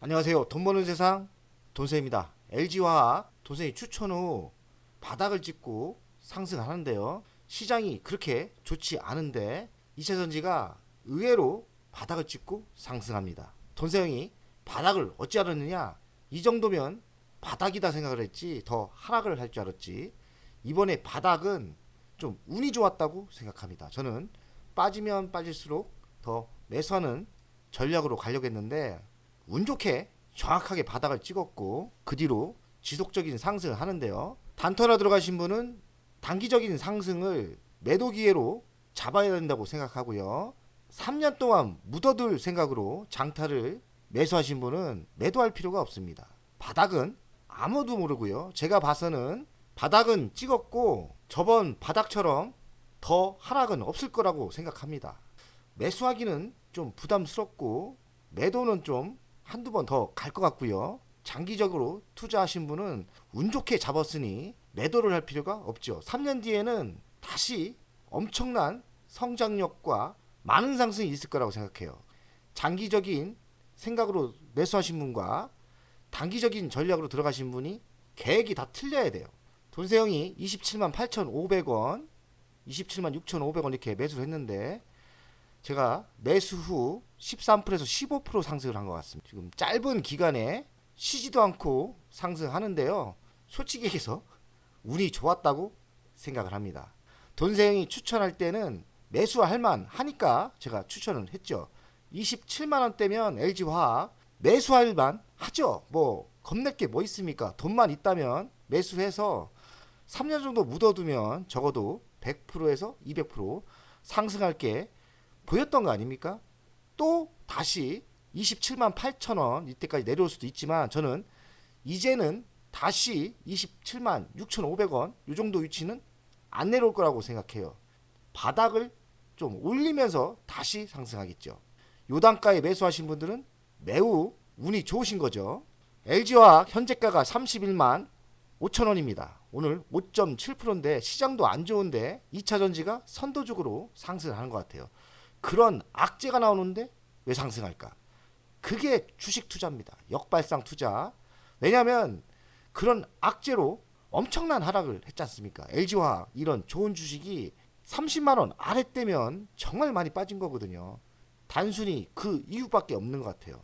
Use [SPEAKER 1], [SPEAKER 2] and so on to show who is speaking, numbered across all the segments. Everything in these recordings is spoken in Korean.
[SPEAKER 1] 안녕하세요. 돈 버는 세상 돈세입니다. LG화학 돈세이 추천 후 바닥을 찍고 상승하는데요. 시장이 그렇게 좋지 않은데 2차전지가 의외로 바닥을 찍고 상승합니다. 돈세형이 바닥을 어찌 알았느냐? 이 정도면 바닥이다 생각을 했지 더 하락을 할 줄 알았지. 이번에 바닥은 좀 운이 좋았다고 생각합니다. 저는 빠지면 빠질수록 더 매수하는 전략으로 가려고 했는데 운 좋게 정확하게 바닥을 찍었고 그 뒤로 지속적인 상승을 하는데요. 단터라 들어가신 분은 단기적인 상승을 매도 기회로 잡아야 된다고 생각하고요. 3년 동안 묻어둘 생각으로 장타를 매수하신 분은 매도할 필요가 없습니다. 바닥은 아무도 모르고요. 제가 봐서는 바닥은 찍었고 저번 바닥처럼 더 하락은 없을 거라고 생각합니다. 매수하기는 좀 부담스럽고 매도는 좀 한두 번 더 갈 것 같고요. 장기적으로 투자하신 분은 운 좋게 잡았으니 매도를 할 필요가 없죠. 3년 뒤에는 다시 엄청난 성장력과 많은 상승이 있을 거라고 생각해요. 장기적인 생각으로 매수하신 분과 단기적인 전략으로 들어가신 분이 계획이 다 틀려야 돼요. 돈세형이 27만 8,500원, 27만 6,500원 이렇게 매수를 했는데 제가 매수 후 13%에서 15% 상승을 한 것 같습니다. 지금 짧은 기간에 쉬지도 않고 상승하는데요. 솔직히 얘기해서 운이 좋았다고 생각을 합니다. 돈세형이 추천할 때는 매수할 만 하니까 제가 추천을 했죠. 27만 원대면 LG화학 매수할 만 하죠. 뭐 겁낼 게 뭐 있습니까? 돈만 있다면 매수해서 3년 정도 묻어두면 적어도 100%에서 200% 상승할 게 보였던 거 아닙니까? 또 다시 27만 8천 원 이때까지 내려올 수도 있지만 저는 이제는 다시 27만 6,500원 이 정도 위치는 안 내려올 거라고 생각해요. 바닥을 좀 올리면서 다시 상승하겠죠. 요 단가에 매수하신 분들은 매우 운이 좋으신 거죠. LG화학 현재가가 31만 5천 원입니다. 오늘 5.7%인데 시장도 안 좋은데 2차전지가 선도적으로 상승을 하는 것 같아요. 그런 악재가 나오는데 왜 상승할까? 그게 주식 투자입니다. 역발상 투자. 왜냐하면 그런 악재로 엄청난 하락을 했지 않습니까? LG화학 이런 좋은 주식이 30만 원 아래때면 정말 많이 빠진 거거든요. 단순히 그 이유밖에 없는 것 같아요.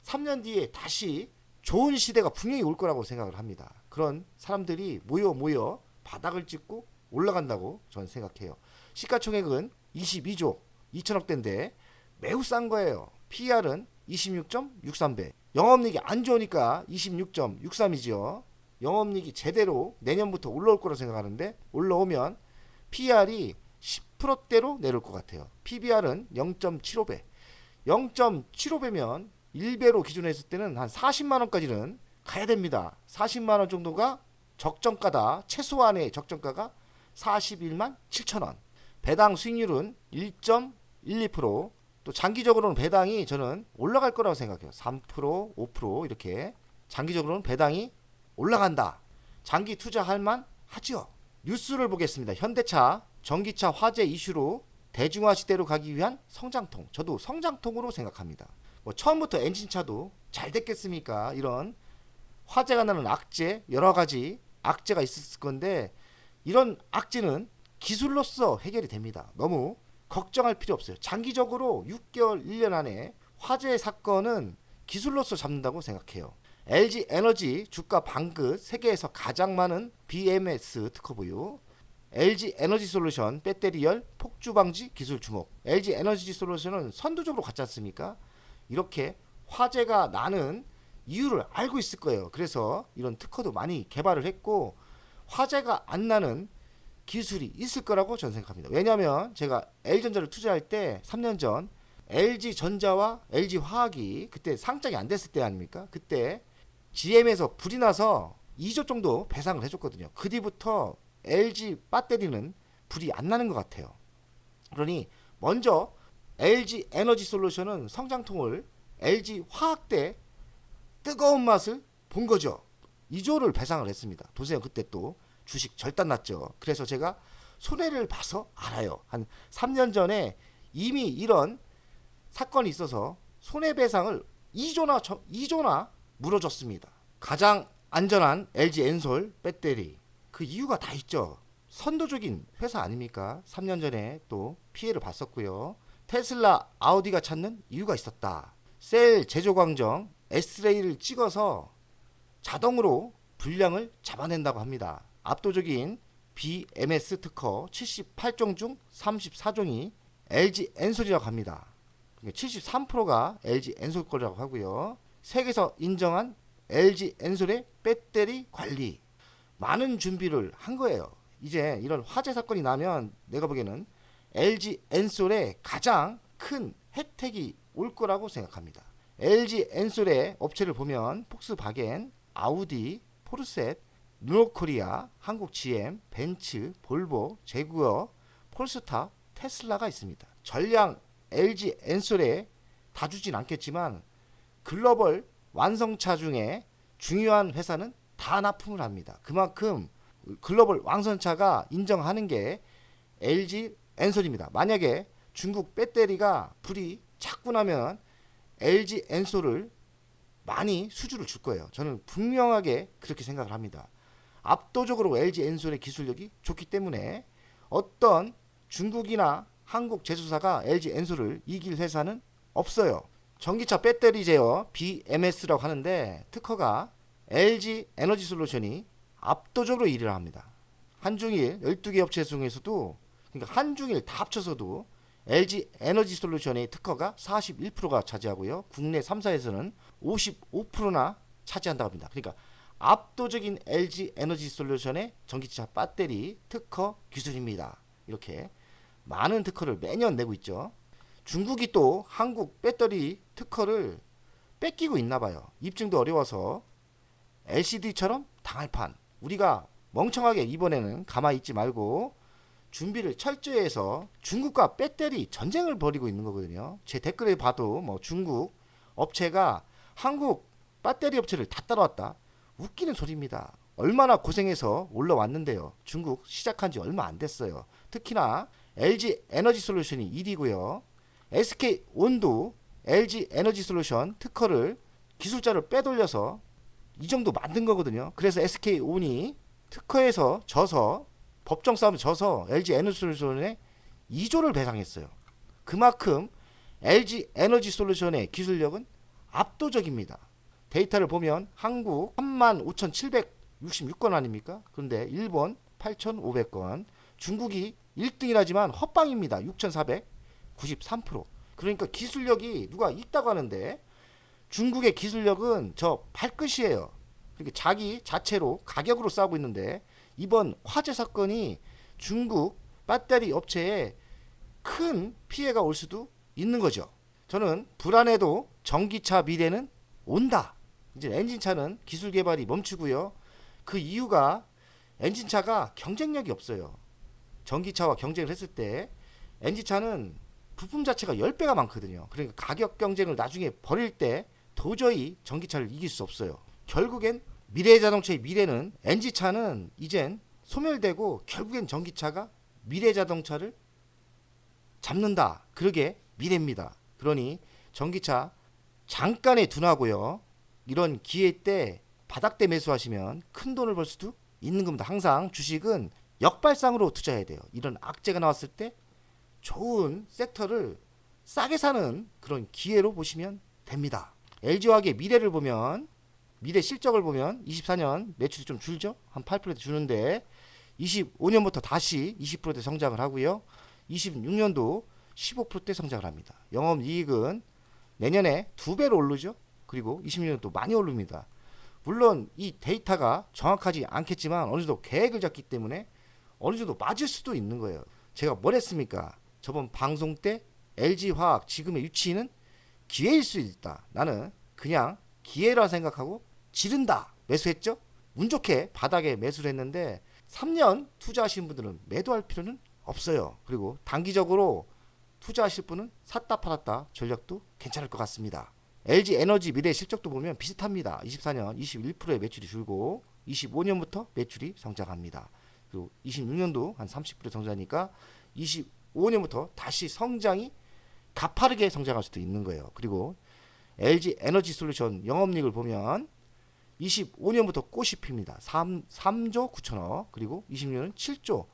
[SPEAKER 1] 3년 뒤에 다시 좋은 시대가 분명히 올 거라고 생각을 합니다. 그런 사람들이 모여 바닥을 찍고 올라간다고 저는 생각해요. 시가총액은 22조 2천억대인데 매우 싼 거예요. PER은 26.63배. 영업이익이 안 좋으니까 26.63이지요. 영업이익이 제대로 내년부터 올라올 거라고 생각하는데 올라오면 PER이 10%대로 내려올 것 같아요. PBR은 0.75배. 0.75배면 1배로 기준으로 했을 때는 한 40만 원까지는 가야 됩니다. 40만 원 정도가 적정가다. 최소한의 적정가가 41만 7천 원. 배당 수익률은 1.12%. 또 장기적으로는 배당이 저는 올라갈 거라고 생각해요. 3%, 5% 이렇게 장기적으로는 배당이 올라간다. 장기 투자할 만 하죠. 뉴스를 보겠습니다. 현대차, 전기차 화재 이슈로 대중화 시대로 가기 위한 성장통. 저도 성장통으로 생각합니다. 뭐 처음부터 엔진차도 잘 됐겠습니까? 이런 화재가 나는 악재, 여러 가지 악재가 있었을 건데 이런 악재는 기술로서 해결이 됩니다. 너무 걱정할 필요 없어요. 장기적으로 6개월, 1년 안에 화재 사건은 기술로서 잡는다고 생각해요. LG 에너지 주가 방긋 세계에서 가장 많은 BMS 특허 보유. LG 에너지 솔루션 배터리열 폭주 방지 기술 주목. LG 에너지 솔루션은 선두적으로 갔지 않습니까? 이렇게 화재가 나는 이유를 알고 있을 거예요. 그래서 이런 특허도 많이 개발을 했고 화재가 안 나는 기술이 있을 거라고 저는 생각합니다. 왜냐하면 제가 L전자를 투자할 때 3년 전 LG전자와 LG화학이 그때 상장이 안 됐을 때 아닙니까? 그때 GM에서 불이 나서 2조 정도 배상을 해줬거든요. 그 뒤부터 LG 배터리는 불이 안 나는 것 같아요. 그러니 먼저 LG 에너지 솔루션은 성장통을 LG 화학 때 뜨거운 맛을 본 거죠. 2조를 배상을 했습니다. 도세형 그때 또 주식 절단 났죠. 그래서 제가 손해를 봐서 알아요. 한 3년 전에 이미 이런 사건이 있어서 손해배상을 2조나 물어줬습니다. 가장 안전한 LG 엔솔 배터리, 그 이유가 다 있죠. 선도적인 회사 아닙니까? 3년 전에 또 피해를 봤었고요. 테슬라, 아우디가 찾는 이유가 있었다. 셀 제조 광정 S레이를 찍어서 자동으로 분량을 잡아낸다고 합니다. 압도적인 BMS 특허 78종 중 34종이 LG 엔솔이라고 합니다. 73%가 LG 엔솔 거라고 하고요. 세계에서 인정한 LG 엔솔의 배터리 관리, 많은 준비를 한 거예요. 이제 이런 화재 사건이 나면 내가 보기에는 LG 엔솔에 가장 큰 혜택이 올 거라고 생각합니다. LG 엔솔의 업체를 보면 폭스바겐, 아우디, 포르셋, 르노코리아, 한국 GM, 벤츠, 볼보, 제구어, 폴스타, 테슬라가 있습니다. 전량 LG 엔솔에 다 주진 않겠지만 글로벌 완성차 중에 중요한 회사는 다 납품을 합니다. 그만큼 글로벌 완성차가 인정하는 게 LG 엔솔입니다. 만약에 중국 배터리가 불이 찾고 나면 LG 엔솔을 많이 수주를 줄 거예요. 저는 분명하게 그렇게 생각을 합니다. 압도적으로 LG 엔솔의 기술력이 좋기 때문에 어떤 중국이나 한국 제조사가 LG 엔솔을 이길 회사는 없어요. 전기차 배터리 제어 BMS라고 하는데 특허가 LG 에너지 솔루션이 압도적으로 1위를 합니다. 한중일 12개 업체 중에서도, 그러니까 한중일 다 합쳐서도 LG 에너지 솔루션의 특허가 41%가 차지하고요. 국내 3사에서는 55%나 차지한다고 합니다. 그러니까 압도적인 LG 에너지 솔루션의 전기차 배터리 특허 기술입니다. 이렇게 많은 특허를 매년 내고 있죠. 중국이 또 한국 배터리 특허를 뺏기고 있나 봐요. 입증도 어려워서 LCD처럼 당할 판. 우리가 멍청하게 이번에는 가만히 있지 말고 준비를 철저히 해서 중국과 배터리 전쟁을 벌이고 있는 거거든요. 제 댓글에 봐도 뭐 중국 업체가 한국 배터리 업체를 다 따라왔다. 웃기는 소리입니다. 얼마나 고생해서 올라왔는데요. 중국 시작한 지 얼마 안 됐어요. 특히나 LG 에너지 솔루션이 1위고요. SK온도 LG 에너지 솔루션 특허를 기술자를 빼돌려서 이 정도 만든 거거든요. 그래서 SK온이 특허에서 져서 법정 싸움에 져서 LG 에너지 솔루션에 2조를 배상했어요. 그만큼 LG 에너지 솔루션의 기술력은 압도적입니다. 데이터를 보면 한국 35,766건 아닙니까? 그런데 일본 8,500건, 중국이 1등이라지만 헛방입니다. 6,493%. 그러니까 기술력이 누가 있다고 하는데 중국의 기술력은 저 발끝이에요. 그러니까 자기 자체로 가격으로 싸우고 있는데 이번 화재 사건이 중국 배터리 업체에 큰 피해가 올 수도 있는 거죠. 저는 불안해도 전기차 미래는 온다. 이제 엔진차는 기술 개발이 멈추고요. 그 이유가 엔진차가 경쟁력이 없어요. 전기차와 경쟁을 했을 때 엔진차는 부품 자체가 10배가 많거든요. 그러니까 가격 경쟁을 나중에 벌일 때 도저히 전기차를 이길 수 없어요. 결국엔 미래 자동차의 미래는, 엔진차는 이젠 소멸되고 결국엔 전기차가 미래 자동차를 잡는다. 그러게 미래입니다. 그러니 전기차 잠깐의 둔하고요. 이런 기회 때 바닥대 매수하시면 큰 돈을 벌 수도 있는 겁니다. 항상 주식은 역발상으로 투자해야 돼요. 이런 악재가 나왔을 때 좋은 섹터를 싸게 사는 그런 기회로 보시면 됩니다. LG화학의 미래를 보면, 미래 실적을 보면 24년 매출이 좀 줄죠. 한 8% 주는데 25년부터 다시 20%대 성장을 하고요. 26년도 15%대 성장을 합니다. 영업이익은 내년에 2배로 오르죠. 그리고 26년도 많이 오릅니다. 물론 이 데이터가 정확하지 않겠지만 어느 정도 계획을 잡기 때문에 어느 정도 맞을 수도 있는 거예요. 제가 뭘 했습니까? 저번 방송 때 LG화학 지금의 위치는 기회일 수 있다. 나는 그냥 기회라 생각하고 지른다. 매수했죠? 운 좋게 바닥에 매수를 했는데 3년 투자하시는 분들은 매도할 필요는 없어요. 그리고 단기적으로 투자하실 분은 샀다 팔았다 전략도 괜찮을 것 같습니다. LG 에너지 미래 실적도 보면 비슷합니다. 24년 21%의 매출이 줄고 25년부터 매출이 성장합니다. 그리고 26년도 한 30% 성장하니까 25년부터 다시 성장이 가파르게 성장할 수도 있는 거예요. 그리고 LG 에너지 솔루션 영업이익을 보면 25년부터 꽃이 핍니다. 3조 9천억, 그리고 20년은 7조.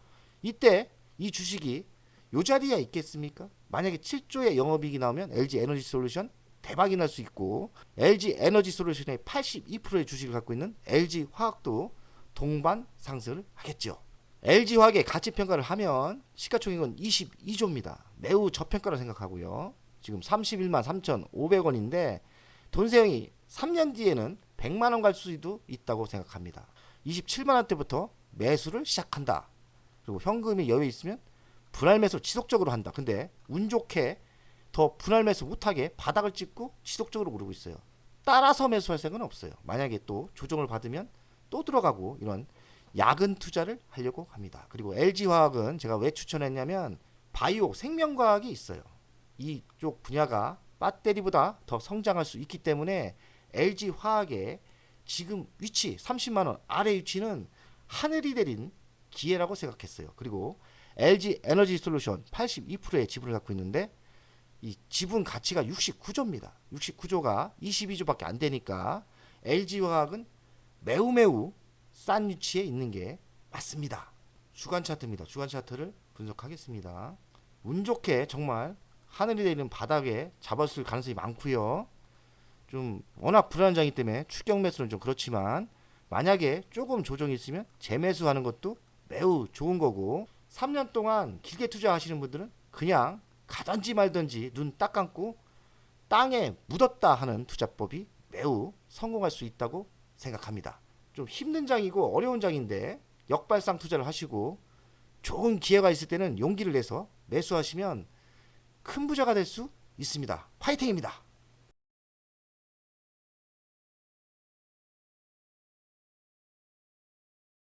[SPEAKER 1] 이때 이 주식이 요 자리에 있겠습니까? 만약에 7조의 영업이익이 나오면 LG 에너지 솔루션 대박이 날 수 있고, LG 에너지 솔루션의 82%의 주식을 갖고 있는 LG 화학도 동반 상승을 하겠죠. LG 화학의 가치 평가를 하면 시가총액은 22조입니다. 매우 저평가로 생각하고요. 지금 31만 3,500원인데 돈세형이 3년 뒤에는 100만 원 갈 수도 있다고 생각합니다. 27만 원대부터 매수를 시작한다. 그리고 현금이 여유 있으면 분할 매수 지속적으로 한다. 근데 운 좋게 더 분할 매수 못하게 바닥을 찍고 지속적으로 오르고 있어요. 따라서 매수할 생각은 없어요. 만약에 또 조정을 받으면 또 들어가고, 이런 야근 투자를 하려고 합니다. 그리고 LG화학은 제가 왜 추천했냐면 바이오 생명과학이 있어요. 이쪽 분야가 배터리보다 더 성장할 수 있기 때문에 LG화학의 지금 위치 30만원 아래 위치는 하늘이 내린 기회라고 생각했어요. 그리고 LG 에너지 솔루션 82%의 지분을 갖고 있는데 이 지분 가치가 69조입니다. 69조가 22조밖에 안 되니까 LG화학은 매우 싼 위치에 있는 게 맞습니다. 주간 차트입니다. 주간 차트를 분석하겠습니다. 운 좋게 정말 하늘이 내리는 바닥에 잡았을 가능성이 많고요. 좀 워낙 불안한 장이기 때문에 추격 매수는 좀 그렇지만, 만약에 조금 조정이 있으면 재매수하는 것도 매우 좋은 거고, 3년 동안 길게 투자하시는 분들은 그냥 가든지 말든지 눈 딱 감고 땅에 묻었다 하는 투자법이 매우 성공할 수 있다고 생각합니다. 좀 힘든 장이고 어려운 장인데 역발상 투자를 하시고 좋은 기회가 있을 때는 용기를 내서 매수하시면 큰 부자가 될 수 있습니다. 파이팅입니다.